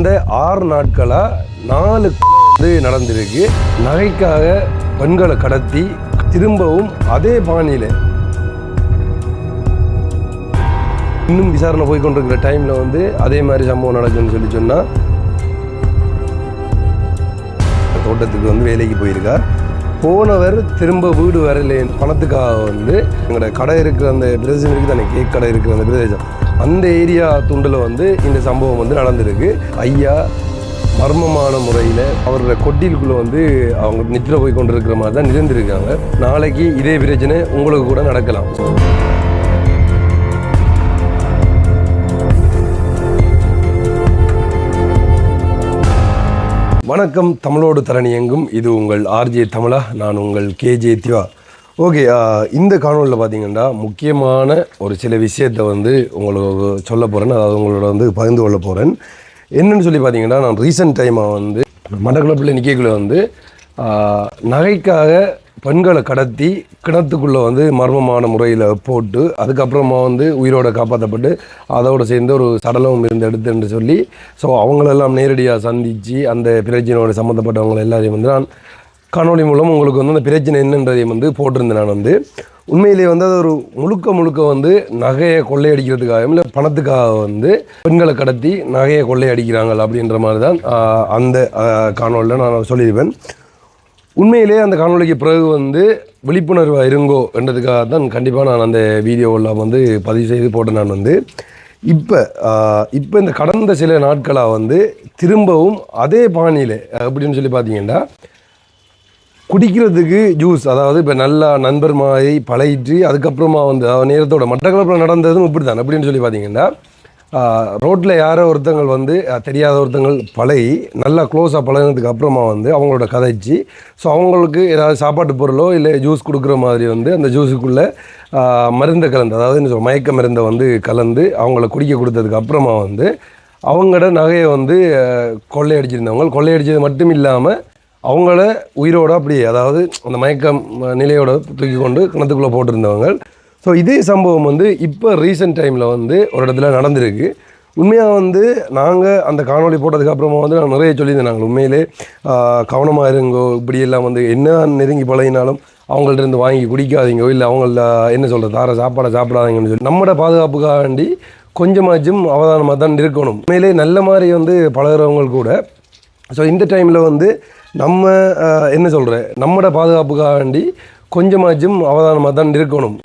இந்த 6 நாட்களாக 4 வந்து நடந்திருக்கு. நகைக்காக பெண்களை கடத்தி திரும்பவும் அதே பாணியில் இன்னும் விசாரணை போய்கொண்டிருக்கிற டைமில் வந்து அதே மாதிரி சம்பவம் நடக்குதுன்னு சொன்னால் தோட்டத்துக்கு வந்து வேலைக்கு போயிருக்கார். போனவர் திரும்ப வீடு வரல பணத்துக்காக வந்து எங்களோட கடை இருக்கிற அந்த பிரதேசம் இருக்குது தானே, கேக் கடை இருக்கிற அந்த பிரதேசம், அந்த ஏரியா துண்டில் வந்து இந்த சம்பவம் வந்து நடந்திருக்கு. ஐயா மர்மமான முறையில் அவரோட கொட்டிலுக்குள்ளே வந்து அவங்க நித்திர போய் கொண்டு இருக்கிற மாதிரி தான் இருந்திருக்காங்க. நாளைக்கு இதே பிரச்சனை உங்களுக்கு கூட நடக்கலாம். வணக்கம், தமிழோடு தரணி எங்கும். இது உங்கள் ஆர்ஜே தமிழா, நான் உங்கள் கேஜே திவா. ஓகே, இந்த காணொலியில் பார்த்தீங்கன்னா முக்கியமான ஒரு சில விஷயத்தை வந்து உங்களுக்கு சொல்ல போகிறேன், அதாவது உங்களோட வந்து பகிர்ந்து கொள்ள போகிறேன். என்னென்னு சொல்லி பார்த்தீங்கன்னா, நான் ரீசெண்ட் டைமாக வந்து மட்டக்களப்பில் நிற்கக்குள்ள வந்து நகைக்காக பெண்களை கடத்தி கிணத்துக்குள்ளே வந்து மர்மமான முறையில் போட்டு அதுக்கப்புறமா வந்து உயிரோடு காப்பாற்றப்பட்டு அதோடு சேர்ந்து ஒரு சடலம் இருந்து எடுத்துன்னு சொல்லி அவங்களெல்லாம் நேரடியாக சந்தித்து அந்த பிரச்சனையோட சம்மந்தப்பட்டவங்களை எல்லாரையும் வந்து நான் காணொலி மூலம் உங்களுக்கு வந்து அந்த பிரச்சனை என்னன்றதையும் வந்து போட்டிருந்தேன். நான் வந்து உண்மையிலேயே வந்து அது ஒரு முழுக்க வந்து நகையை கொள்ளையடிக்கிறதுக்காகவும் இல்லை பணத்துக்காக வந்து பெண்களை கடத்தி நகையை கொள்ளையடிக்கிறாங்க அப்படின்ற மாதிரி தான் அந்த காணொலியில் நான் சொல்லியிருப்பேன். உண்மையிலே அந்த காணொலிக்கு பிறகு வந்து விழிப்புணர்வாக இருங்கோ என்றதுக்காக தான் கண்டிப்பாக நான் அந்த வீடியோவில் வந்து பதிவு செய்து போட்டேன். நான் வந்து இப்போ இந்த கடந்த சில நாட்களாக வந்து திரும்பவும் அதே பாணியில் அப்படின்னு சொல்லி பார்த்தீங்கன்னா, குடிக்கிறதுக்கு ஜூஸ், அதாவது இப்போ நல்லா நண்பர் மாதிரி பழகிட்டு அதுக்கப்புறமா வந்து நேரத்தோட மட்டக்களப்பில் நடந்ததும் இப்படி தான். அப்படின்னு சொல்லி பார்த்தீங்கன்னா, ரோட்டில் யாரோ ஒருத்தங்கள் வந்து தெரியாத ஒருத்தங்கள் பழகி நல்லா க்ளோஸாக பழகினதுக்கு அப்புறமா வந்து அவங்களோட கதைச்சி அவங்களுக்கு ஏதாவது சாப்பாட்டு பொருளோ இல்லை ஜூஸ் கொடுக்குற மாதிரி வந்து அந்த ஜூஸுக்குள்ளே மருந்தை கலந்து, அதாவது மயக்க மருந்தை வந்து கலந்து அவங்கள குடிக்க கொடுத்ததுக்கு அப்புறமா வந்து அவங்களோட நகையை வந்து கொள்ளையடிச்சிருந்தவங்க, கொள்ளையடிச்சது மட்டும் இல்லாமல் அவங்கள உயிரோடு அப்படியே, அதாவது அந்த மயக்கம் நிலையோட தூக்கி கொண்டு கிணத்துக்குள்ளே போட்டிருந்தவங்க. இதே சம்பவம் வந்து இப்போ ரீசெண்ட் டைமில் வந்து ஒரு இடத்துல நடந்திருக்கு. உண்மையாக வந்து நாங்கள் அந்த காணொலி போட்டதுக்கு அப்புறமா வந்து நான் நிறைய சொல்லியிருந்தேன், நாங்கள் உண்மையிலே கவனமாக இருங்கோ, இப்படியெல்லாம் வந்து என்ன நெருங்கி பழகினாலும் அவங்கள்ட்ட இருந்து வாங்கி குடிக்காதீங்கோ, இல்லை அவங்கள என்ன சொல்கிறது தார சாப்பாடை சாப்பிடாதீங்கன்னு சொல்லி நம்மளோட பாதுகாப்புக்காக வேண்டி கொஞ்சமாச்சும் அவதானமாக தான் இருக்கணும். உண்மையிலே நல்ல மாதிரி வந்து பழகிறவங்க கூட இந்த டைமில் வந்து நம்ம என்ன சொல்கிறேன் நம்மளோட பாதுகாப்புக்காக வேண்டி கொஞ்சமாச்சும் அவதானமாக தான் இருக்கணும்.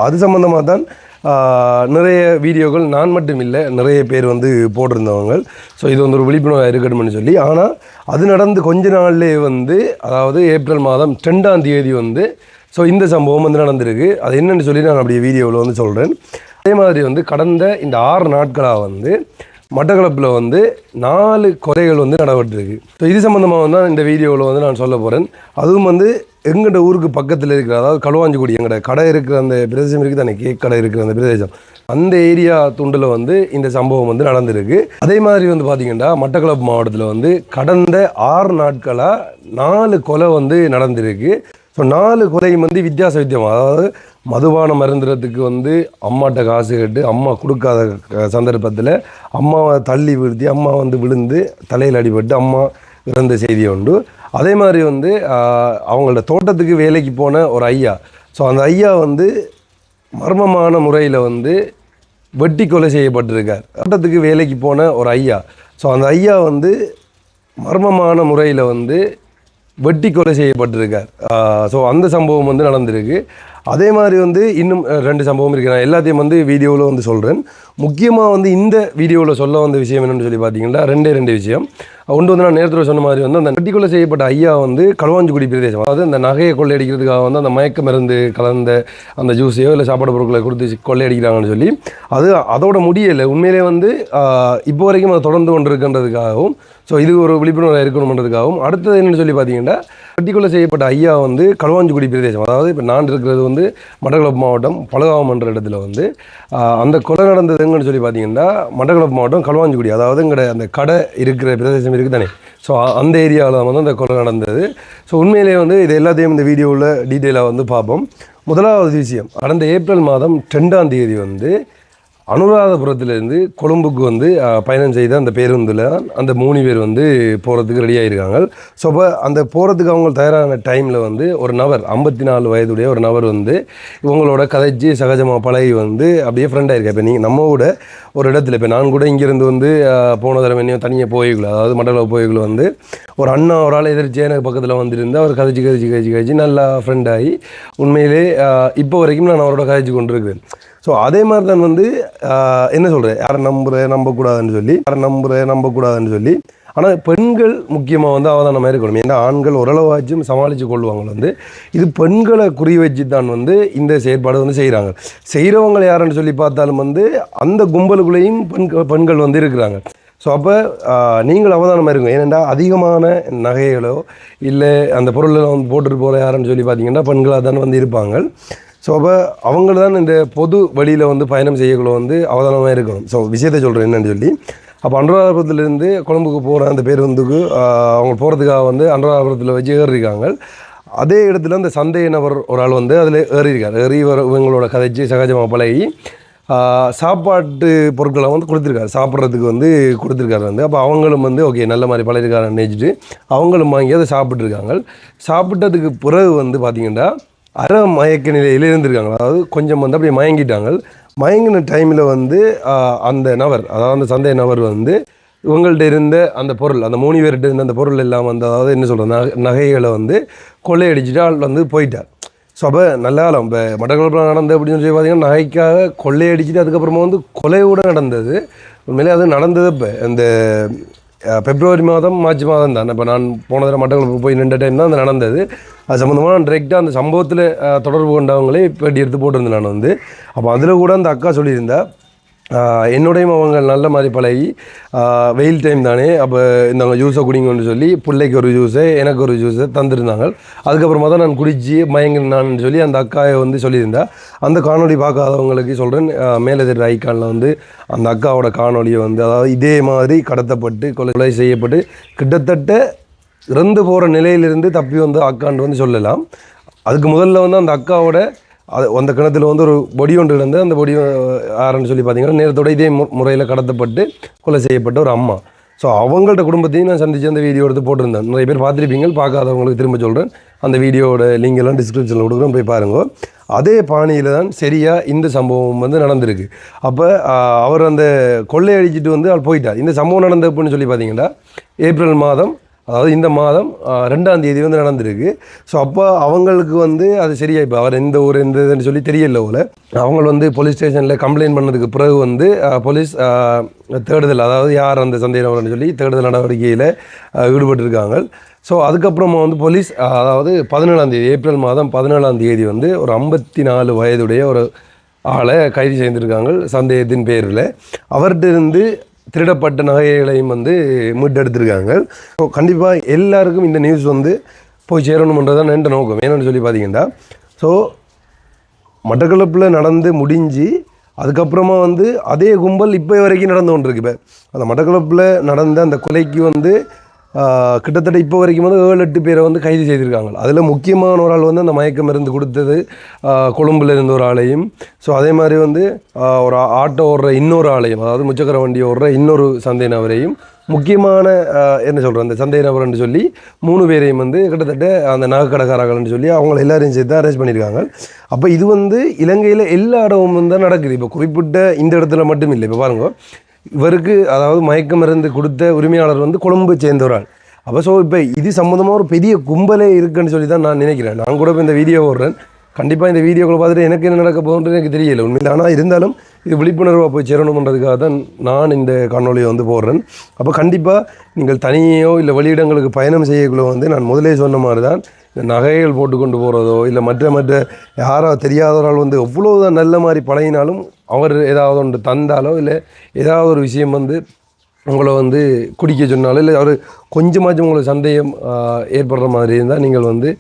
அது சம்மந்தமாக தான் நிறைய வீடியோக்கள் நான் மட்டும் இல்லை நிறைய பேர் வந்து போட்டிருந்தவங்க. இது வந்து ஒரு விழிப்புணர்வாக இருக்கணும்னு சொல்லி. ஆனால் அது நடந்து கொஞ்ச நாள்லேயே வந்து, அதாவது ஏப்ரல் மாதம் 2ஆம் தேதி வந்து இந்த சம்பவம் வந்து நடந்திருக்கு. அது என்னென்னு சொல்லி நான் அப்படியே வீடியோவில் வந்து சொல்கிறேன். அதே மாதிரி வந்து கடந்த இந்த 6 நாட்களாக வந்து மட்டக்களப்பில் வந்து 4 கொலைகள் வந்து நடவடிருக்கு. இது சம்மந்தமாக தான் இந்த வீடியோவில் வந்து நான் சொல்ல போகிறேன். அதுவும் வந்து எங்கள்கிட்ட ஊருக்கு பக்கத்தில் இருக்கிற, அதாவது களுவாஞ்சிக்குடி எங்கள்ட கடை இருக்கிற அந்த பிரதேசம் இருக்குது தானே, கேக் கடை இருக்கிற அந்த பிரதேசம், அந்த ஏரியா துண்டில் வந்து இந்த சம்பவம் வந்து நடந்திருக்கு. அதே மாதிரி வந்து பார்த்திங்கன்னா மட்டக்களப்பு மாவட்டத்தில் வந்து கடந்த 6 நாட்களாக 4 கொலை வந்து நடந்திருக்கு. 4 கொலையும் வந்து வித்தியாசமாக, அதாவது மதுபானம் மருந்துறதுக்கு வந்து அம்மாட்ட காசு கேட்டு அம்மா கொடுக்காத சந்தர்ப்பத்தில் அம்மாவை தள்ளி வீழ்த்தி அம்மா வந்து விழுந்து தலையில் அடிபட்டு அம்மா இறந்த செய்தி உண்டு. அதே மாதிரி வந்து அவங்களோட தோட்டத்துக்கு வேலைக்கு போன ஒரு ஐயா, அந்த ஐயா வந்து மர்மமான முறையில் வந்து வெட்டி கொலை செய்யப்பட்டிருக்கார். தோட்டத்துக்கு வேலைக்கு போன ஒரு ஐயா, அந்த ஐயா வந்து மர்மமான முறையில் வந்து வெட்டி கொலை செய்யப்பட்டிருக்கார். அந்த சம்பவம் வந்து நடந்திருக்கு. அதே மாதிரி வந்து இன்னும் 2 சம்பவம் இருக்குது. நான் எல்லாத்தையும் வந்து வீடியோவில் வந்து சொல்கிறேன். முக்கியமாக வந்து இந்த வீடியோவில் சொல்ல வந்த விஷயம் என்னென்னு சொல்லி பார்த்தீங்கன்னா 2 விஷயம். ஒன்று வந்து நான் நேரத்தில் சொன்ன மாதிரி வந்து அந்த வெட்டி கொலை செய்யப்பட்ட ஐயா வந்து களுவாஞ்சிக்குடி பிரதேசம், அதாவது அந்த நகையை கொள்ளையடிக்கிறதுக்காக வந்து அந்த மயக்க மருந்து கலந்த அந்த ஜூஸையோ இல்லை சாப்பாடு பொருட்களை கொடுத்து கொள்ளையடிக்கிறாங்கன்னு சொல்லி அதோட முடியலை. உண்மையிலே வந்து இப்போ வரைக்கும் அதை தொடர்ந்து கொண்டு இருக்கின்றதுக்காகவும் இது ஒரு விழிப்புணர்வாக இருக்கணுன்றதுக்காகவும். அடுத்தது என்னென்னு சொல்லி பார்த்தீங்கன்னா, வெட்டி கொலை செய்யப்பட்ட ஐயா வந்து களுவாஞ்சிக்குடி பிரதேசம், அதாவது இப்போ நான் இருக்கிறது வந்து மட்டக்களப்பு மாவட்டம் பலகாவம் என்ற இடத்துல வந்து அந்த கொலை நடந்தது எங்கன்னு சொல்லி பார்த்தீங்கன்னா மட்டக்களப்பு மாவட்டம் களுவாஞ்சிக்குடி, அதாவது எங்கட அந்த கடை இருக்கிற பிரதேசம் இருக்குது தானே, அந்த ஏரியாவில் வந்து அந்த கொலை நடந்தது. உண்மையிலே வந்து இது எல்லாத்தையும் இந்த வீடியோவில் டீட்டெயிலாக வந்து பார்ப்போம். முதலாவது விஷயம், கடந்த ஏப்ரல் மாதம் 2ஆம் தேதி வந்து அனுராதபுரத்திலேருந்து கொழும்புக்கு வந்து பயணம் செய்த அந்த பேருந்தில் அந்த 3 பேர் வந்து போகிறதுக்கு ரெடி ஆகியிருக்காங்க. ஸோ அப்போ அந்த போகிறதுக்கு அவங்க தயாரான டைமில் வந்து ஒரு நபர் 54 வயதுடைய ஒரு நபர் வந்து இவங்களோட கதைச்சி சகஜமாக பழகி வந்து அப்படியே ஃப்ரெண்ட் ஆகிருக்கேன். இப்போ நீங்கள் நம்ம கூட ஒரு இடத்துல இப்போ நான் கூட இங்கேருந்து வந்து போன தடவை என்னையும் தனியாக போய்க்குள்ள, அதாவது மண்டலம் போய்க்குள்ள வந்து ஒரு அண்ணா ஒரு ஆள் எதிர்த்து எனக்கு பக்கத்தில் வந்துருந்து அவர் கதைச்சி நல்லா ஃப்ரெண்ட் ஆகி உண்மையிலே இப்போ வரைக்கும் நான் அவரோட கதைச்சி கொண்டு இருக்கிறேன். ஸோ அதே மாதிரி தான் வந்து என்ன சொல்கிறேன், யாரை நம்பக்கூடாதுன்னு சொல்லி ஆனால் பெண்கள் முக்கியமாக வந்து அவதானமாக இருக்கணும். ஏன்னா ஆண்கள் ஓரளவாச்சும் சமாளித்து கொள்வாங்க. வந்து இது பெண்களை குறி வச்சு தான் வந்து இந்த செயற்பாடு வந்து செய்கிறவங்க யாருன்னு சொல்லி பார்த்தாலும் வந்து அந்த கும்பலுக்குள்ளேயும் பெண்கள் வந்து இருக்கிறாங்க. ஸோ அப்போ நீங்கள் அவதானமாக இருக்கும். ஏனெண்டா அதிகமான நகைகளோ இல்லை அந்த பொருளை வந்து போட்டுட்டு போகிற யாருன்னு சொல்லி பார்த்தீங்கன்னா பெண்களாக தான் வந்து இருப்பாங்க. ஸோ அப்போ அவங்க தான் இந்த பொது வழியில் வந்து பயணம் செய்யக்குள்ள வந்து அவதானமாக இருக்கணும். ஸோ விஷயத்தை சொல்கிறேன் என்னன்னு சொல்லி, அப்போ அனுராதபுரத்துலேருந்து கொழும்புக்கு போகிற அந்த பேருந்துக்கு அவங்க போகிறதுக்காக வந்து அனுராதபுரத்தில் வச்சு ஏறிருக்காங்க. அதே இடத்துல அந்த சந்தேக நபர் ஒரு ஆள் வந்து அதில் ஏறி இவங்களோட கதைச்சி சகஜமாக பழகி சாப்பாட்டு பொருட்களை வந்து கொடுத்துருக்காரு, சாப்பிட்றதுக்கு வந்து கொடுத்துருக்காரு வந்து. அப்போ அவங்களும் வந்து ஓகே நல்ல மாதிரி பழகிருக்காருன்னு நினச்சிட்டு அவங்களும் வாங்கி அதை சாப்பிட்ருக்காங்க. சாப்பிட்டதுக்கு பிறகு வந்து பார்த்திங்கன்னா அரை மயக்க நிலையில் இருந்திருக்காங்க. அதாவது கொஞ்சம் வந்து அப்படியே மயங்கிட்டாங்க. மயங்கின டைமில் வந்து அந்த நபர், அதாவது அந்த சந்தேக நபர் வந்து இவங்கள்ட்ட இருந்த அந்த பொருள், அந்த 3 பேர்கிட்ட இருந்த அந்த பொருள் எல்லாம் வந்து, அதாவது என்ன சொல்கிறது, நகைகளை வந்து கொள்ளையடிச்சிட்டு ஆள் வந்து போயிட்டார். ஸோ அப்போ நல்ல காலம் இப்போ மட்டக்களப்பில் நடந்தது அப்படின்னு சொல்லி பார்த்தீங்கன்னா நகைக்காக கொள்ளையடிச்சிட்டு அதுக்கப்புறமா வந்து கொலையோடு நடந்தது. உண்மையிலே அது நடந்தது இப்போ இந்த பிப்ரவரி மாதம் மார்ச் மாதம் தான். இப்போ நான் போன தடவை மட்டக்களப்பு போய் நின்ற டைம் தான் அது நடந்தது. அது சம்மந்தமாக நான் டிரெக்டாக அந்த சம்பவத்தில் தொடர்பு கொண்டவங்களே பேட்டி எடுத்து போட்டிருந்தேன் நான் வந்து. அப்போ அதில் கூட அந்த அக்கா சொல்லியிருந்தா என்னுடையும் அவங்க நல்ல மாதிரி பழகி வெயில் டைம் தானே, அப்போ இந்த ஜூஸை குடிங்கன்னு சொல்லி பிள்ளைக்கு ஒரு ஜூஸை எனக்கு ஒரு ஜூஸை தந்துருந்தாங்க. அதுக்கப்புறமா தான் நான் குடித்து மயங்கினான்னு சொல்லி அந்த அக்காவை வந்து சொல்லியிருந்தா. அந்த காணொலி பார்க்காதவங்களுக்கு சொல்கிறேன், மேலே தெரிகிற ஐக்கானில் வந்து அந்த அக்காவோட காணொலியை வந்து, அதாவது இதே மாதிரி கடத்தப்பட்டு கொலை செய்யப்பட்டு கிட்டத்தட்ட இறந்து போகிற நிலையிலிருந்து தப்பி வந்து அக்காண்டு வந்து சொல்லலாம். அதுக்கு முதல்ல வந்து அந்த அக்காவோட அந்த கிணத்துல வந்து ஒரு பொடி ஒன்று கிடந்து, அந்த பொடி யாருன்னு சொல்லி பார்த்தீங்கன்னா நேரத்தோட இதே முறையில் கடத்தப்பட்டு கொலை செய்யப்பட்ட ஒரு அம்மா. ஸோ அவங்கள்ட்ட குடும்பத்தையும் நான் சந்தித்து அந்த வீடியோ எடுத்து போட்டிருந்தேன். நிறைய பேர் பார்த்துருப்பீங்க, பார்க்காதவங்களுக்கு திரும்ப சொல்கிறேன். அந்த வீடியோட லிங்க் எல்லாம் டிஸ்கிரிப்ஷனில் கொடுக்குறோம், போய் பாருங்க. அதே பாணியில் தான் சரியாக இந்த சம்பவம் வந்து நடந்திருக்கு. அப்போ அவர் அந்த கொள்ளையடிச்சிட்டு வந்து அவர் போயிட்டார். இந்த சம்பவம் நடந்ததுன்னு சொல்லி பார்த்தீங்கன்னா ஏப்ரல் மாதம், அதாவது இந்த மாதம் 2ஆம் தேதி வந்து நடந்திருக்கு. ஸோ அப்போ அவங்களுக்கு வந்து அது சரியாக இப்போ அவர் எந்த ஊர் எந்த இதுன்னு சொல்லி தெரியல போல். அவங்க வந்து போலீஸ் ஸ்டேஷனில் கம்ப்ளைண்ட் பண்ணதுக்கு பிறகு வந்து போலீஸ் தேடுதல், அதாவது யார் அந்த சந்தேகம்னு சொல்லி தேடுதல் நடவடிக்கையில் ஈடுபட்டிருக்காங்க. ஸோ அதுக்கப்புறமா வந்து போலீஸ் அதாவது 17ஆம் தேதி, ஏப்ரல் மாதம் 17ஆம் தேதி வந்து ஒரு 54 வயதுடைய ஒரு ஆளை கைது செய்திருக்காங்க சந்தேகத்தின் பேரில். அவர்கிட்ட இருந்து திருடப்பட்ட நகைகளையும் வந்து மீட்டெடுத்திருக்காங்க. ஸோ கண்டிப்பாக எல்லாருக்கும் இந்த நியூஸ் வந்து போய் சேரணுன்றதான் என்ற நோக்கம். ஏன்னு சொல்லி பார்த்தீங்கன்னா, ஸோ மட்டக்களப்பில் நடந்து முடிஞ்சு அதுக்கப்புறமா வந்து அதே கும்பல் இப்போ வரைக்கும் நடந்து கொண்டிருக்கு. இப்போ அந்த மட்டக்களப்பில் நடந்த அந்த கொலைக்கு வந்து கிட்டத்தட்ட இப்போ வரைக்கும் வந்து 7-8 பேரை வந்து கைது செய்திருக்காங்க. அதில் முக்கியமான ஒரு ஆள் வந்து அந்த மயக்க மருந்து கொடுத்தது கொழும்பில் இருந்த ஒரு ஆளையும், ஸோ அதே மாதிரி வந்து ஒரு ஆட்டோ ஓடுற இன்னொரு ஆளையும், அதாவது முச்சக்கர வண்டி ஓடுற இன்னொரு சந்தேக நபரையும், முக்கியமான என்ன சொல்கிறேன் அந்த சந்தேக நபர்ன்னு சொல்லி 3 பேரையும் வந்து கிட்டத்தட்ட அந்த நகைக்கடைக்காரர்கள்னு சொல்லி அவங்கள எல்லாரையும் சேர்த்து அரெஸ்ட் பண்ணியிருக்காங்க. அப்போ இது வந்து இலங்கையில் எல்லா இடமும் தான் நடக்குது. இப்போ குறிப்பிட்ட இந்த இடத்துல மட்டும் இல்லை. இப்போ பாருங்கள், இவருக்கு அதாவது மயக்க மருந்து கொடுத்த உரிமையாளர் வந்து கொழும்பு சேர்ந்தவரால். அப்போ ஸோ இப்போ இது சம்மந்தமாக ஒரு பெரிய கும்பலே இருக்குன்னு சொல்லி தான் நான் நினைக்கிறேன். நான் கூட இப்போ இந்த வீடியோ ஓடுறேன். கண்டிப்பாக இந்த வீடியோக்களை பார்த்துட்டு எனக்கு என்ன நடக்க போகுன்றது எனக்கு தெரியல உண்மையில். ஆனால் இருந்தாலும் இது விழிப்புணர்வாக போய் சேரணுன்றதுக்காக தான் நான் இந்த காணொலியை வந்து போடுறேன். அப்போ கண்டிப்பாக நீங்கள் தனியோ இல்லை வெளியிடங்களுக்கு பயணம் செய்யக்குள்ள வந்து நான் முதலே சொன்ன மாதிரி தான் இந்த நகைகள் போட்டு கொண்டு போகிறதோ இல்லை மற்ற யாரோ தெரியாதவரால் வந்து எவ்வளோதான் நல்ல மாதிரி பழகினாலும் அவர் ஏதாவது ஒன்று தந்தாலோ இல்லை ஏதாவது ஒரு விஷயம் வந்து உங்களை வந்து குடிக்க சொன்னாலும் இல்லை அவர் கொஞ்சமாச்சும் உங்களுக்கு சந்தேகம் ஏற்படுற மாதிரி இருந்தால் நீங்கள் வந்து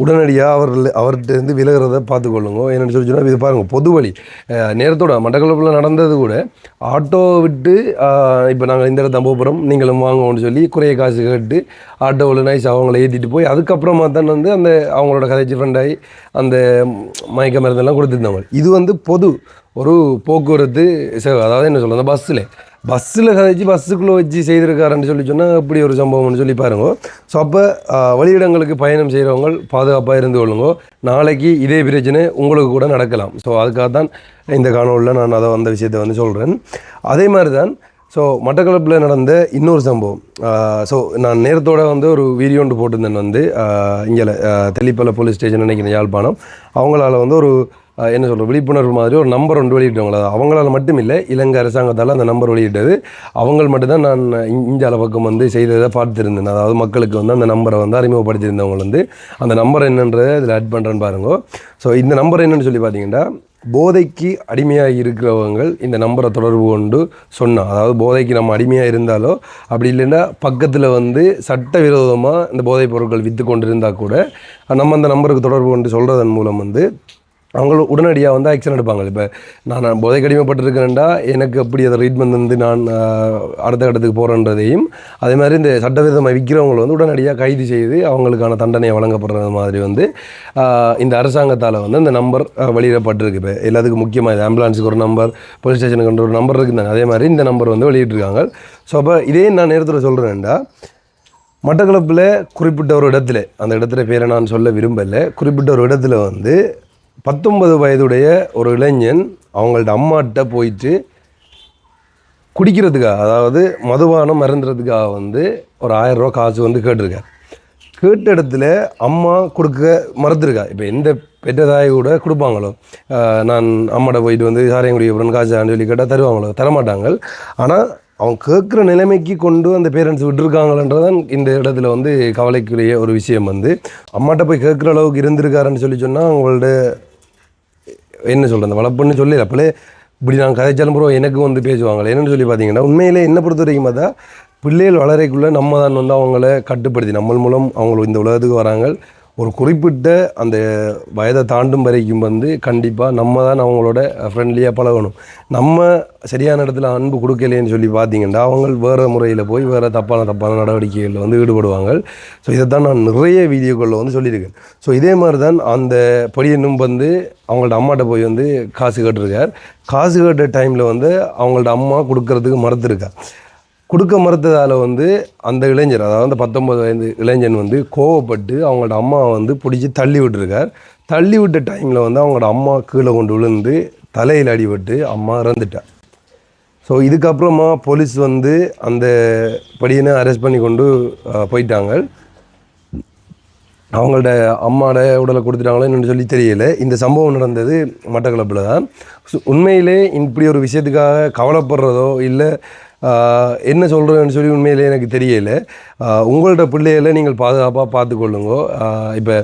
உடனடியாக அவர்கிட்ட விலகிறத பார்த்துக்கொள்ளுங்க. என்னென்னு சொல்லி சொன்னால் இது பாருங்கள், பொது வழி நேரத்தோட மட்டக்களப்பில் நடந்தது கூட ஆட்டோ விட்டு இப்போ நாங்கள் இந்த இடத்த போகிறோம் நீங்களும் வாங்குவோம்னு சொல்லி குறைய காசு கேட்டு ஆட்டோவில் நைஸ் அவங்கள ஏற்றிட்டு போய் அதுக்கப்புறமா தான் வந்து அந்த அவங்களோட கதைச்சி ஃப்ரெண்டாகி அந்த மயக்க மருந்தெல்லாம் கொடுத்துருந்தாங்க. இது வந்து பொது ஒரு போக்குவரத்து சேவை, அதாவது என்ன சொல்கிறது, பஸ்ஸில் கதைச்சி பஸ்ஸுக்குள்ளே வச்சு செய்திருக்காருன்னு சொன்னால் இப்படி ஒரு சம்பவம்னு சொல்லி பாருங்க. ஸோ அப்போ வெளியிடங்களுக்கு பயணம் செய்கிறவங்க பாதுகாப்பாக இருந்து கொள்ளுங்க. நாளைக்கு இதே பிரச்சனை உங்களுக்கு கூட நடக்கலாம். ஸோ அதுக்காக தான் இந்த காணொலியில் நான் அந்த விஷயத்தை வந்து சொல்கிறேன். அதே மாதிரி தான் ஸோ மட்டக்களப்பில் நடந்த இன்னொரு சம்பவம். ஸோ நான் நேரத்தோடு வந்து ஒரு வீடியோ ஒன்று போட்டிருந்தேன் வந்து இங்கே தெல்லிப்பளை போலீஸ் ஸ்டேஷன் நினைக்கிறேன், யாழ்ப்பாணம். அவங்களால வந்து ஒரு என்ன சொல்கிற விழிப்புணர்வு மாதிரி ஒரு நம்பர் ஒன்று வெளியிட்டவங்கள, அவங்களால மட்டும் இல்லை, இலங்கை அரசாங்கத்தால் அந்த நம்பர் வெளியிட்டது. அவங்க மட்டும்தான் நான் இந்தியாவில் பக்கம் வந்து செய்ததை பார்த்துருந்தேன். அதாவது மக்களுக்கு வந்து அந்த நம்பரை வந்து அறிமுகப்படுத்தியிருந்தவங்க வந்து அந்த நம்பர் என்னன்றதை இதில் ஆட் பண்ணுறேன்னு பாருங்க. ஸோ இந்த நம்பர் என்னென்னு சொல்லி பார்த்தீங்கன்னா, போதைக்கு அடிமையாக இருக்கிறவங்க இந்த நம்பரை தொடர்பு கொண்டு சொன்னால், அதாவது போதைக்கு நம்ம அடிமையாக இருந்தாலோ அப்படி இல்லைன்னா பக்கத்தில் வந்து சட்டவிரோதமாக இந்த போதைப் பொருட்கள் விற்று கொண்டு இருந்தால் கூட நம்ம அந்த நம்பருக்கு தொடர்பு கொண்டு சொல்கிறதன் மூலம் வந்து அவங்களும் உடனடியாக வந்து ஆக்ஷன் எடுப்பாங்க. இப்போ நான் போதைக்கு அடிமைப்பட்டிருக்கிறேன்டா, எனக்கு அப்படி அதை ட்ரீட்மெண்ட் வந்து நான் அடுத்த கட்டத்துக்கு போகிறேன்றதையும், அதே மாதிரி இந்த சட்டவிரோதமாக விற்கிறவங்களை வந்து உடனடியாக கைது செய்து அவங்களுக்கான தண்டனையை வழங்கப்படுறது மாதிரி வந்து இந்த அரசாங்கத்தால் வந்து அந்த நம்பர் வெளியிடப்பட்டிருக்கு. இப்போ எல்லாத்துக்கும் முக்கியமாக இது ஆம்புலன்ஸுக்கு ஒரு நம்பர், போலீஸ் ஸ்டேஷனுக்கு ஒரு நம்பர் இருக்குதுங்க, அதே மாதிரி இந்த நம்பர் வந்து வெளியிட்டிருக்காங்க. ஸோ அப்போ இதே நான் நேரத்தில் சொல்கிறேன்டா, மட்டக்களப்பில் குறிப்பிட்ட ஒரு இடத்துல, அந்த இடத்துல பேரை நான் சொல்ல விரும்பலை, குறிப்பிட்ட ஒரு இடத்துல வந்து 19 வயதுடைய ஒரு இளைஞன் அவங்கள்ட்ட அம்மாட்ட போயிட்டு குடிக்கிறதுக்காக, அதாவது மதுபானம் மறந்துறதுக்காக வந்து ஒரு 1000 ரூபா காசு வந்து கேட்டிருக்கார். கேட்ட இடத்துல அம்மா கொடுக்க மறுத்துருக்கா. இப்போ எந்த பெற்றதாய் கூட கொடுப்பாங்களோ, நான் அம்மாட்ட போயிட்டு வந்து சாரையும் குடிக்கிறேன் காசான்னு சொல்லி கேட்டால் தருவாங்களோ, தரமாட்டாங்க. ஆனால் அவங்க கேட்குற நிலைமைக்கு கொண்டு அந்த பேரண்ட்ஸ் விட்டுருக்காங்களன்றதான் இந்த இடத்துல வந்து கவலைக்குரிய ஒரு விஷயம். வந்து அம்மாட்ட போய் கேட்குற அளவுக்கு இருந்திருக்காருன்னு சொல்லி சொன்னால் அவங்களோட என்ன சொல்கிறேன், அந்த வளர்ப்புன்னு சொல்லி அப்போலே இப்படி நான் கதைச்சாலும் ப்ரோ எனக்கு வந்து பேசுவாங்களே என்னென்னு சொல்லி பார்த்தீங்கன்னா, உண்மையிலே என்ன பொறுத்த வரைக்கும் பார்த்தா பிள்ளைகள் வளரைக்குள்ளே நம்ம தான் வந்து அவங்கள கட்டுப்படுத்தி நம்ம மூலம் அவங்க இந்த உலகத்துக்கு வராங்க. ஒரு குறிப்பிட்ட அந்த வயதை தாண்டும் வரைக்கும் வந்து கண்டிப்பாக நம்ம தான் அவங்களோட ஃப்ரெண்ட்லியாக பழகணும். நம்ம சரியான இடத்துல அன்பு கொடுக்கலேன்னு சொல்லி பார்த்தீங்கன்னா அவங்க வேறு முறையில் போய் வேறு தப்பான நடவடிக்கைகளில் வந்து ஈடுபடுவாங்க. ஸோ இதைத்தான் நான் நிறைய வீடியோக்களில் வந்து சொல்லியிருக்கேன். ஸோ இதே மாதிரி தான் அந்த பொடியனும் வந்து அவங்கள்ட்ட அம்மாட்ட போய் வந்து காசு கேட்டிருக்கார். காசு கேட்ட டைமில் வந்து அவங்கள்ட்ட அம்மா கொடுக்கறதுக்கு மறுத்துருக்கார். கொடுக்க மறுத்ததால் வந்து அந்த இளைஞர், அதாவது 19 வயது இளைஞன் வந்து கோவப்பட்டு அவங்களோட அம்மாவை வந்து பிடிச்சி தள்ளி விட்டுருக்கார். தள்ளி விட்ட டைமில் வந்து அவங்களோட அம்மா கீழே கொண்டு விழுந்து தலையில் அடிபட்டு அம்மா இறந்துட்டார். ஸோ இதுக்கப்புறமா போலீஸ் வந்து அந்த படியனை அரெஸ்ட் பண்ணி கொண்டு போயிட்டாங்க. அவங்கள்ட அம்மாவோட உடலை கொடுத்துட்டாங்களோ என்னென்னு சொல்லி தெரியலை. இந்த சம்பவம் நடந்தது மட்டக்களப்பில் தான். உண்மையிலே இப்படி ஒரு விஷயத்துக்காக கவலைப்படுறதோ இல்லை என்ன சொல்கிறேன்னு சொல்லி உண்மையிலே எனக்கு தெரியலை. உங்கள்ட்ட பிள்ளைகளை நீங்கள் பாதுகாப்பாக பார்த்துக்கொள்ளுங்க. இப்போ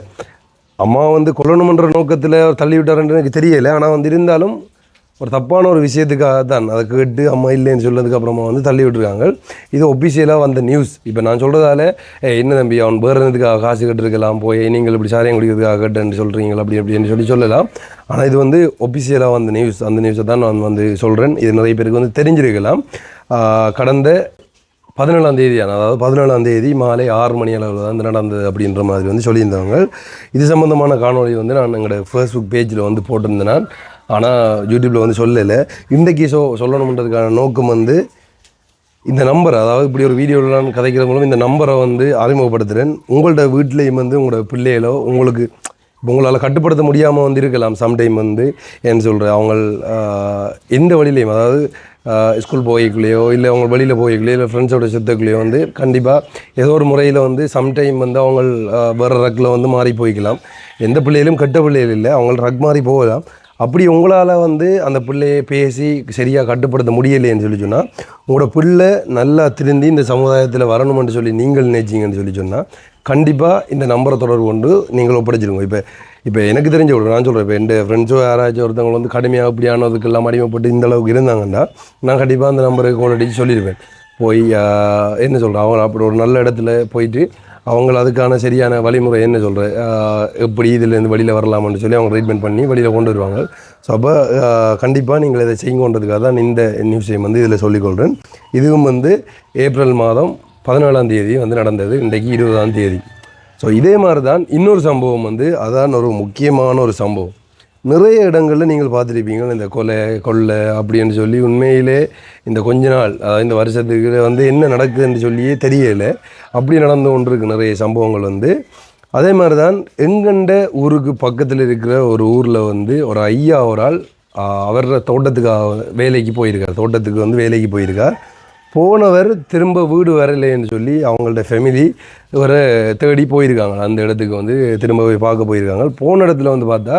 அம்மா வந்து கொல்லணுமன்ற நோக்கத்தில் தள்ளி விட்டாருன்னு எனக்கு தெரியலை. ஆனால் வந்து இருந்தாலும் ஒரு தப்பான ஒரு விஷயத்துக்காக தான் அதை கேட்டு அம்மா இல்லைன்னு சொன்னதுக்கப்புறமா வந்து தள்ளி விட்டுருக்காங்க. இது ஒஃபிஷியலாக வந்த நியூஸ். இப்போ நான் சொல்கிறதால என்ன தம்பி அவன் வேறு எதுக்காக காசு கட்டிருக்கலாம் போய் நீங்கள் இப்படி சாரியம் குடிக்கிறதுக்காக கேட்டேன்னு சொல்கிறீங்களா அப்படின்னு சொல்லலாம். ஆனால் இது வந்து ஒஃபிஷியலாக வந்த நியூஸ். அந்த நியூஸை தான் நான் வந்து சொல்கிறேன். இது நிறைய பேருக்கு வந்து தெரிஞ்சிருக்கலாம். கடந்த 17ஆம் தேதியான, அதாவது 17ஆம் தேதி மாலை 6 மணி அளவில் தான் நடந்தது அப்படின்ற மாதிரி வந்து சொல்லியிருந்தவங்க. இது சம்மந்தமான காணொலி வந்து நான் எங்களோட ஃபேஸ்புக் பேஜில் வந்து போட்டிருந்தேன். ஆனால் யூடியூப்பில் வந்து சொல்லலை. இன்றைக்கி சொல்லணுன்றதுக்கான நோக்கம் வந்து இந்த நம்பர், அதாவது இப்படி ஒரு வீடியோலாம் கதைக்கிறது மூலம் இந்த நம்பரை வந்து அறிமுகப்படுத்துகிறேன். உங்கள்ட்ட வீட்லேயும் வந்து உங்களோட பிள்ளைகளோ உங்களுக்கு இப்போ உங்களால் கட்டுப்படுத்த முடியாமல் வந்து இருக்கலாம். சம்டைம் வந்து என்ன சொல்கிறேன், அவங்க எந்த வழியிலையும், அதாவது ஸ்கூல் போய்க்குள்ளேயோ இல்லை அவங்க வெளியில் போய்க்குள்ளேயோ இல்லை ஃப்ரெண்ட்ஸோட சுத்தக்குள்ளேயோ வந்து கண்டிப்பாக ஏதோ ஒரு முறையில் வந்து சம்டைம் வந்து அவங்க வேறு ரக்கில் வந்து மாறி போய்க்கலாம். எந்த பிள்ளைகளும் கெட்ட பிள்ளைகள் இல்லை, அவங்க ரக் மாறி போகலாம். அப்படி உங்களால் வந்து அந்த பிள்ளையை பேசி சரியாக கட்டுப்படுத்த முடியலைன்னு சொல்லி சொன்னால், உங்களோட பிள்ளை நல்லா திருந்தி இந்த சமுதாயத்தில் வரணுமென்று சொல்லி நீங்கள் நினைச்சிங்கன்னு சொல்லி சொன்னால் கண்டிப்பாக இந்த நம்பரை தொடர்பு கொண்டு நீங்கள் ஒப்படைச்சிருங்க. இப்போ எனக்கு தெரிஞ்ச ஒரு நான் சொல்கிறேன், இப்போ என் ஃப்ரெண்ட்ஸோ யாராச்சும் ஒருத்தவங்க வந்து கடுமையாக இப்படியானதுக்கெல்லாம் அடிமைப்பட்டு இந்த அளவுக்கு இருந்தாங்கன்னா நான் கண்டிப்பாக அந்த நம்பருக்கு கோல் அடித்து சொல்லியிருப்பேன். போய் என்ன சொல்கிறேன், அவங்க அப்படி ஒரு நல்ல இடத்துல போயிட்டு அவங்கள அதுக்கான சரியான வழிமுறை என்ன சொல்கிறேன், எப்படி இதிலேருந்து வெளியில் வரலாம்னு சொல்லி அவங்க ட்ரீட்மெண்ட் பண்ணி வெளியில் கொண்டு வருவாங்க. ஸோ அப்போ கண்டிப்பாக நீங்கள் இதை செய்யுங்கன்றதுக்காக தான் இந்த நியூஸையும் வந்து இதில் சொல்லிக்கொள்கிறேன். இதுவும் வந்து ஏப்ரல் மாதம் 17ஆம் தேதி வந்து நடந்தது. இன்றைக்கு 20ஆம் தேதி. ஸோ இதே மாதிரி தான் இன்னொரு சம்பவம் வந்து அதான் ஒரு முக்கியமான ஒரு சம்பவம். நிறைய இடங்களில் நீங்கள் பார்த்துருப்பீங்க இந்த கொள்ளை அப்படின்னு சொல்லி உண்மையிலே இந்த கொஞ்ச நாள் இந்த வருஷத்துக்கு வந்து என்ன நடக்குதுன்னு சொல்லியே தெரியலை. அப்படி நடந்து கொண்டு இருக்கு நிறைய சம்பவங்கள் வந்து. அதே மாதிரி தான் எங்கண்ட ஊருக்கு பக்கத்தில் இருக்கிற ஒரு ஊரில் வந்து ஒரு ஐயா ஒரு ஆள் அவர தோட்டத்துக்கு வேலைக்கு போயிருக்கார். தோட்டத்துக்கு வந்து வேலைக்கு போயிருக்கார். போனவர் திரும்ப வீடு வரலைன்னு சொல்லி அவங்கள்ட்ட ஃபேமிலி இவரை தேடி போயிருக்காங்க. அந்த இடத்துக்கு வந்து திரும்ப போய் பார்க்க போயிருக்காங்க. போன இடத்துல வந்து பார்த்தா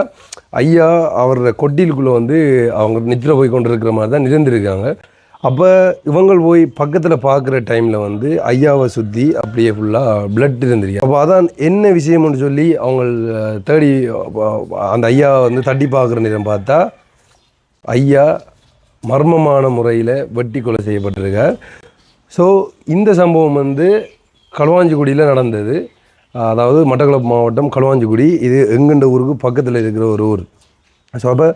ஐயா அவரோட கொட்டிலுக்குள்ளே வந்து அவங்க நித்திர போய் கொண்டு இருக்கிற மாதிரி தான் இருந்திருக்காங்க. அப்போ இவங்க போய் பக்கத்தில் பார்க்குற டைமில் வந்து ஐயாவை சுற்றி அப்படியே ஃபுல்லாக பிளட் இருந்திருக்கு. அப்போ அதான் என்ன விஷயம்னு சொல்லி அவங்க தேடி அந்த ஐயாவை வந்து தட்டி பார்க்குற நேரம் பார்த்தா ஐயா மர்மமான முறையில் வெட்டி கொலை செய்யப்பட்டிருக்கார். ஸோ இந்த சம்பவம் வந்து களுவாஞ்சிக்குடியில் நடந்தது. அதாவது மட்டக்களப்பு மாவட்டம் களுவாஞ்சிக்குடி. இது எங்கண்ட ஊருக்கு பக்கத்தில் இருக்கிற ஒரு ஊர். ஸோ அப்போ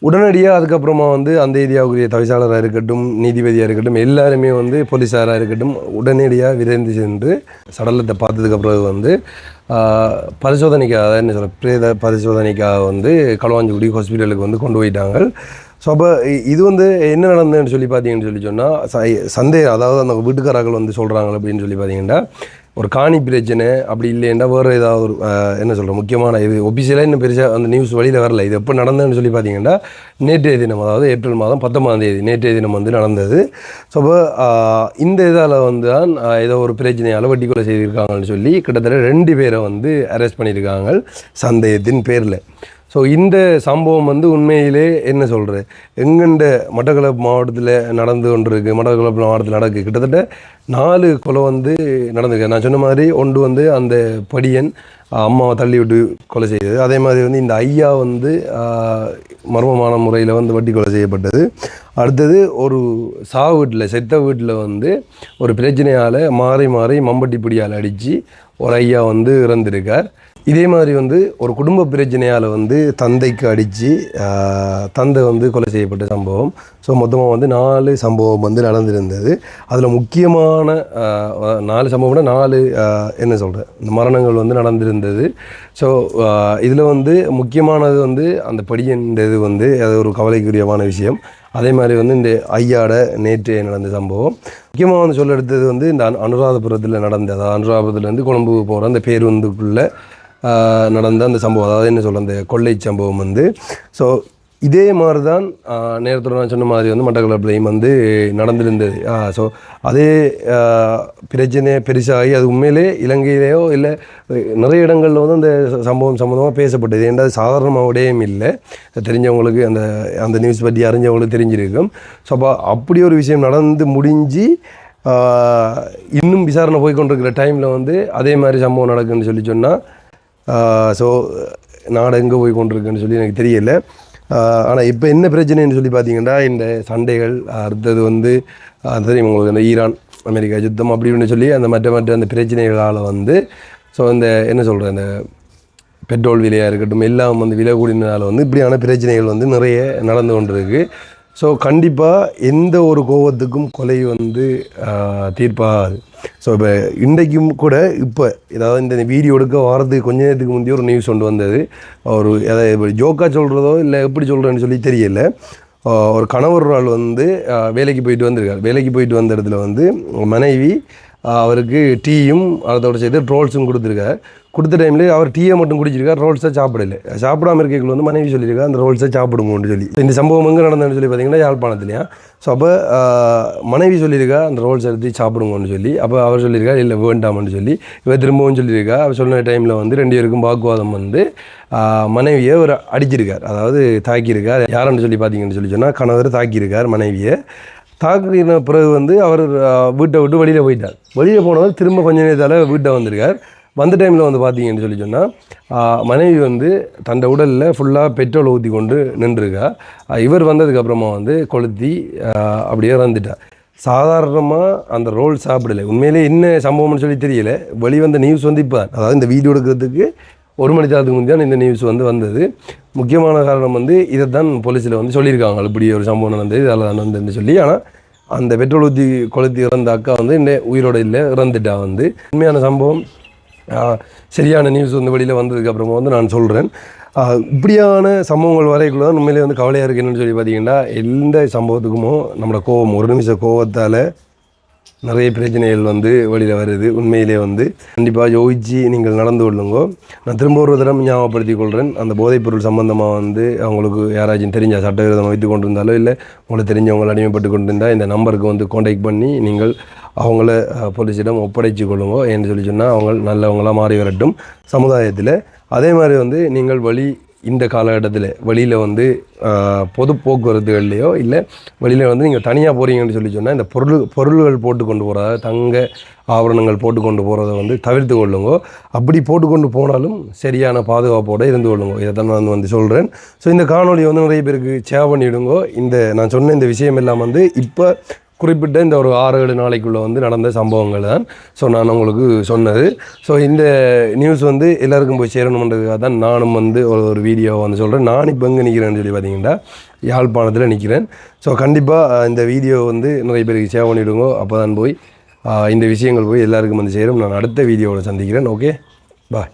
உடனடியாக அதுக்கப்புறமா வந்து அந்த ஏரியாவுக்குரிய தவிசாளராக இருக்கட்டும், நீதிபதியாக இருக்கட்டும், எல்லாருமே வந்து போலீஸாராக இருக்கட்டும் உடனடியாக விரைந்து சென்று சடலத்தை பார்த்ததுக்கப்புறம் வந்து பரிசோதனைக்காக என்ன சொல்ல பிரேத பரிசோதனைக்காக வந்து களுவாஞ்சிக்குடி ஹாஸ்பிட்டலுக்கு வந்து கொண்டு போயிட்டாங்க. ஸோ அப்போ இது வந்து என்ன நடந்ததுன்னு சொல்லி பார்த்தீங்கன்னு சொன்னால் சந்தேகம், அதாவது அந்த வீட்டுக்காரர்கள் வந்து சொல்கிறாங்க அப்படின்னு சொல்லி பார்த்தீங்கன்னா ஒரு காணி பிரச்சனை அப்படி இல்லைன்னா வேறு ஏதாவது ஒரு என்ன சொல்கிறோம் முக்கியமான இது ஒபிஷியலாக இன்னும் பெருசாக அந்த நியூஸ் வழியில் வரல. இது எப்போ நடந்ததுன்னு சொல்லி பார்த்தீங்கன்னா நேற்றைய தினம், அதாவது ஏப்ரல் மாதம் 19ஆம் நேற்றைய தினம் வந்து நடந்தது. ஸோ அப்போ இந்த இதால் வந்து தான் ஏதோ ஒரு பிரச்சனையால் வெட்டி கொலை செய்திருக்காங்கன்னு சொல்லி கிட்டத்தட்ட 2 பேரை வந்து அரெஸ்ட் பண்ணியிருக்காங்க சந்தேகத்தின் பேரில். ஸோ இந்த சம்பவம் வந்து உண்மையிலே என்ன சொல்கிறது எங்கண்ட மட்டக்களப்பு மாவட்டத்தில் நடந்து கொண்டு இருக்குது. மட்டக்களப்பு மாவட்டத்தில் நடக்குது. கிட்டத்தட்ட 4 கொலை வந்து நடந்திருக்கு. நான் சொன்ன மாதிரி ஒன்று வந்து அந்த படியன் அம்மாவை தள்ளி விட்டு கொலை செய்தது. அதே மாதிரி வந்து இந்த ஐயா வந்து மர்மமான முறையில் வந்து வட்டி கொலை செய்யப்பட்டது. அடுத்தது ஒரு சாவு வீட்டில் செத்த வீட்டில் வந்து ஒரு பிரச்சனையால் மாறி மாறி மம்பட்டி பிடியால் அடித்து ஒரு ஐயா வந்து இறந்திருக்கார். இதே மாதிரி வந்து ஒரு குடும்ப பிரச்சனையால் வந்து தந்தைக்கு அடித்து தந்தை வந்து கொலை செய்யப்பட்ட சம்பவம். ஸோ மொத்தமாக வந்து 4 சம்பவம் வந்து நடந்திருந்தது. அதில் முக்கியமான 4 சம்பவம்னா 4 என்ன சொல்கிறேன் இந்த மரணங்கள் வந்து நடந்திருந்தது. ஸோ இதில் வந்து முக்கியமானது வந்து அந்த படியன்றது வந்து அது ஒரு கவலைக்குரியமான விஷயம். அதே மாதிரி வந்து இந்த ஐயாட நேற்று நடந்த சம்பவம் முக்கியமாக வந்து சொல்ல எடுத்தது வந்து இந்த அனுராதபுரத்தில் நடந்த, அதாவது அனுராதபுரத்துலேருந்து கொழும்பு போகிற அந்த பேருந்துக்குள்ளே நடந்த அந்த சம்பவம், அதாவது என்ன சொல்கிற அந்த கொள்ளை சம்பவம் வந்து. ஸோ இதே மாதிரி தான் நேரத்தோட நான் சொன்ன மாதிரி வந்து மட்டக்களப்புலையும் வந்து நடந்திருந்தது. ஸோ அதே பிரச்சனை பெருசாகி அது உண்மையிலே இலங்கையிலேயோ இல்லை நிறைய இடங்களில் வந்து அந்த சம்பவம் சம்மந்தமாக பேசப்பட்டது. ஏன்னா அது சாதாரணமாக உடையும் இல்லை. தெரிஞ்சவங்களுக்கு அந்த அந்த நியூஸ் பற்றி அறிஞ்சவங்களுக்கு தெரிஞ்சிருக்கும். ஸோ அப்போ அப்படி ஒரு விஷயம் நடந்து முடிஞ்சு இன்னும் விசாரணை போய்கொண்டிருக்கிற டைமில் வந்து அதே மாதிரி சம்பவம் நடக்குதுன்னு சொல்லி சொன்னால் ஸோ நாடு எங்கே போய் கொண்டிருக்குன்னு சொல்லி எனக்கு தெரியலை. ஆனால் இப்போ என்ன பிரச்சனைன்னு சொல்லி பார்த்தீங்கன்னா இந்த சண்டைகள், அடுத்தது வந்து தெரியும் உங்களுக்கு அந்த ஈரான் அமெரிக்கா யுத்தம் அப்படின்னு சொல்லி அந்த மற்ற அந்த பிரச்சனைகளால் வந்து ஸோ இந்த என்ன சொல்கிறேன் இந்த பெட்ரோல் விலையாக இருக்கட்டும் எல்லாம் வந்து விலை கூடினதால் வந்து இப்படியான பிரச்சனைகள் வந்து நிறைய நடந்து கொண்டிருக்கு. ஸோ கண்டிப்பாக எந்த ஒரு கோபத்துக்கும் கொலை வந்து தீர்ப்பாகாது. ஸோ இப்போ இன்றைக்கும் கூட இப்போ ஏதாவது இந்த வீடியோ எடுக்க வாரத்துக்கு கொஞ்ச நேரத்துக்கு முந்தைய ஒரு நியூஸ் கொண்டு வந்தது. ஒரு எதாவது ஜோக்காக சொல்கிறதோ இல்லை எப்படி சொல்கிறேன்னு சொல்லி தெரியல. ஒரு கணவர் வந்து வேலைக்கு போயிட்டு வந்திருக்கார். வேலைக்கு போயிட்டு வந்த இடத்துல வந்து மனைவி அவருக்கு டீயும் அதோட சேர்த்து ரோல்ஸும் கொடுத்துருக்கார். கொடுத்த டைமில் அவர் டீயை மட்டும் குடிச்சிருக்கார், ரோல்ஸை சாப்பிடலை. சாப்பிடாம இருக்கைகள் வந்து மனைவி சொல்லியிருக்கா அந்த ரோல்ஸை சாப்பிடுங்கன்னு சொல்லி. இந்த சம்பவம் எங்கே நடந்ததுன்னு சொல்லி பார்த்தீங்கன்னா யாழ்ப்பாணத்துலையா. ஸோ அப்போ மனைவி சொல்லியிருக்கா அந்த ரோல்ஸ் எடுத்து சாப்பிடுங்கன்னு சொல்லி. அப்போ அவர் சொல்லியிருக்கா இல்லை வேண்டாமன்னு சொல்லி. இவர் திரும்பவும் சொல்லியிருக்கா. அவர் சொன்ன டைமில் வந்து 2 பேருக்கும் வாக்குவாதம் வந்து மனைவியை ஒரு அடிச்சிருக்கார், அதாவது தாக்கியிருக்கார். யாருன்னு சொல்லி பார்த்தீங்கன்னு சொல்லி சொன்னால் கணவர் தாக்கியிருக்கார் மனைவியை. தாக்கின பிறகு வந்து அவர் வீட்டை விட்டு வெளியில் போயிட்டார். வெளியில் போனவர் திரும்ப கொஞ்ச நேரத்தால் வீட்டை வந்திருக்கார். வந்த டைமில் வந்து பார்த்தீங்கன்னு சொல்லி சொன்னால் மனைவி வந்து தன்னோட உடலில் ஃபுல்லாக பெட்ரோல் ஊற்றி கொண்டு நின்றுருக்கா. இவர் வந்ததுக்கப்புறமா வந்து கொளுத்தி அப்படியே இறந்துட்டார். சாதாரணமாக அந்த ரோல் சாப்பிடலை. உண்மையிலே என்ன சம்பவம்னு சொல்லி தெரியல. வெளிவந்த நியூஸ் வந்து இப்போ தான், அதாவது இந்த வீடியோ எடுக்கிறதுக்கு 1 மணி நேரத்துக்கு முந்தைய இந்த நியூஸ் வந்து வந்தது. முக்கியமான காரணம் வந்து இதை தான் போலீஸில் வந்து சொல்லியிருக்காங்க, இப்படி ஒரு சம்பவம் நடந்தது இதால் நடந்ததுன்னு சொல்லி. ஆனால் அந்த பெட்ரோல் ஊற்றி கொளுத்தி இறந்த அக்கா வந்து இந்த உயிரோட இல்லை, இறந்துட்டா. வந்து உண்மையான சம்பவம் சரியான நியூஸ் வந்து வெளியில் வந்ததுக்கப்புறமா வந்து நான் சொல்கிறேன். இப்படியான சம்பவங்கள் வரைக்குள்ள தான் உண்மையிலே வந்து கவலையாக இருக்குது. என்னென்னு சொல்லி பார்த்தீங்கன்னா, எந்த சம்பவத்துக்குமோ நம்மளோட கோபம், ஒரு நிமிஷ கோபத்தால் நிறைய பிரச்சனைகள் வந்து வெளியில் வருது. உண்மையிலே வந்து கண்டிப்பாக யோசிச்சு நீங்கள் நடந்து கொள்ளுங்கோ. நான் திரும்ப ஒரு தரம் ஞாபகப்படுத்திக் கொள்கிறேன். அந்த போதைப்பொருள் சம்பந்தமாக வந்து அவங்களுக்கு யாராச்சும் தெரிஞ்ச சட்டவிரோதம் வைத்து கொண்டிருந்தாலோ இல்லை உங்களுக்கு தெரிஞ்சவங்களை அடிமைப்பட்டு கொண்டிருந்தால் இந்த நம்பருக்கு வந்து கான்டாக்ட் பண்ணி நீங்கள் அவங்கள போலீஸிடம் ஒப்படைச்சு கொள்ளுங்கோ. ஏன்னு சொல்லி சொன்னால் அவங்க நல்லவங்களாக மாறி வரட்டும் சமுதாயத்தில். அதே மாதிரி வந்து நீங்கள் இந்த காலகட்டத்தில் வெளியில் வந்து பொது போக்குவரத்துகள்லையோ இல்லை வெளியில் வந்து நீங்கள் தனியாக போகிறீங்கன்னு சொல்லி சொன்னால் இந்த பொருள்கள் போட்டு கொண்டு போகிறத தங்க ஆபரணங்கள் போட்டு கொண்டு போகிறத வந்து தவிர்த்து கொள்ளுங்கோ. அப்படி போட்டுக்கொண்டு போனாலும் சரியான பாதுகாப்போடு இருந்து கொள்ளுங்கோ. இதை தான் நான் வந்து சொல்கிறேன். ஸோ இந்த காணொலி வந்து நிறைய பேருக்கு ஷேர் பண்ணிவிடுங்கோ. நான் சொன்ன இந்த விஷயம் எல்லாம் வந்து இப்போ குறிப்பிட்ட இந்த ஒரு 6-7 நாளைக்குள்ளே வந்து நடந்த சம்பவங்கள் தான். ஸோ நான் உங்களுக்கு சொன்னது. ஸோ இந்த நியூஸ் வந்து எல்லாருக்கும் போய் சேரணுன்றதுக்காக தான் நானும் வந்து ஒரு வீடியோவை வந்து சொல்கிறேன். நான் இப்போ எங்கே நிற்கிறேன்னு சொல்லி பார்த்தீங்கன்னா யாழ்ப்பாணத்தில் நிற்கிறேன். ஸோ கண்டிப்பாக இந்த வீடியோ வந்து நிறைய பேருக்கு ஷேர் பண்ணிவிடுங்க. அப்போ தான் போய் இந்த விஷயங்கள் போய் எல்லாருக்கும் வந்து சேரும். நான் அடுத்த வீடியோவில் சந்திக்கிறேன். ஓகே, பாய்.